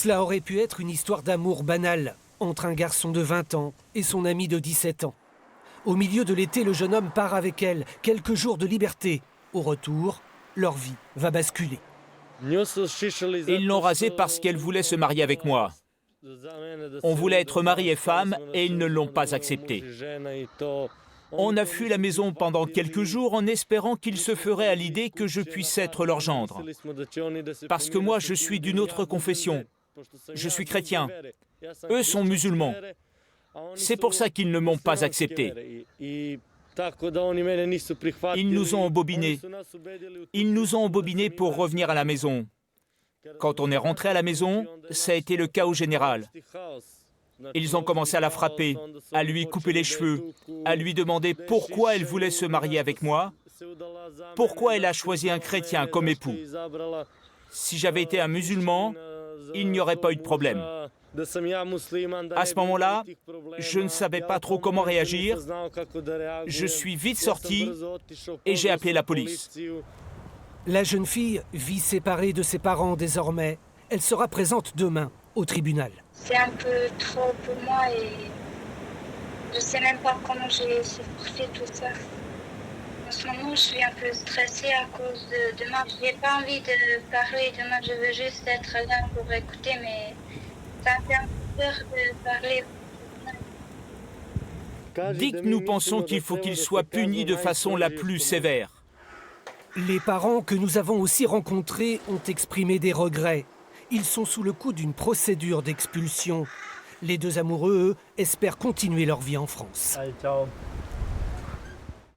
Cela aurait pu être une histoire d'amour banale entre un garçon de 20 ans et son ami de 17 ans. Au milieu de l'été, le jeune homme part avec elle, quelques jours de liberté. Au retour, leur vie va basculer. Ils l'ont rasée parce qu'elle voulait se marier avec moi. On voulait être mari et femme et ils ne l'ont pas accepté. On a fui la maison pendant quelques jours en espérant qu'ils se feraient à l'idée que je puisse être leur gendre. Parce que moi, je suis d'une autre confession. Je suis chrétien. Eux sont musulmans. C'est pour ça qu'ils ne m'ont pas accepté. Ils nous ont embobinés. Ils nous ont embobinés pour revenir à la maison. Quand on est rentré à la maison, ça a été le chaos général. Ils ont commencé à la frapper, à lui couper les cheveux, à lui demander pourquoi elle voulait se marier avec moi, pourquoi elle a choisi un chrétien comme époux. Si j'avais été un musulman, il n'y aurait pas eu de problème. À ce moment-là, je ne savais pas trop comment réagir. Je suis vite sorti et j'ai appelé la police. La jeune fille vit séparée de ses parents désormais. Elle sera présente demain au tribunal. C'est un peu trop pour moi et je ne sais même pas comment j'ai supporté tout ça. En ce moment, je suis un peu stressée à cause de demain. Je n'ai pas envie de parler demain, je veux juste être là pour écouter, mais ça me fait un peu peur de parler. Dites, nous pensons qu'il faut qu'il soit puni de façon la plus sévère. Les parents que nous avons aussi rencontrés ont exprimé des regrets. Ils sont sous le coup d'une procédure d'expulsion. Les deux amoureux, eux, espèrent continuer leur vie en France. Allez, ciao.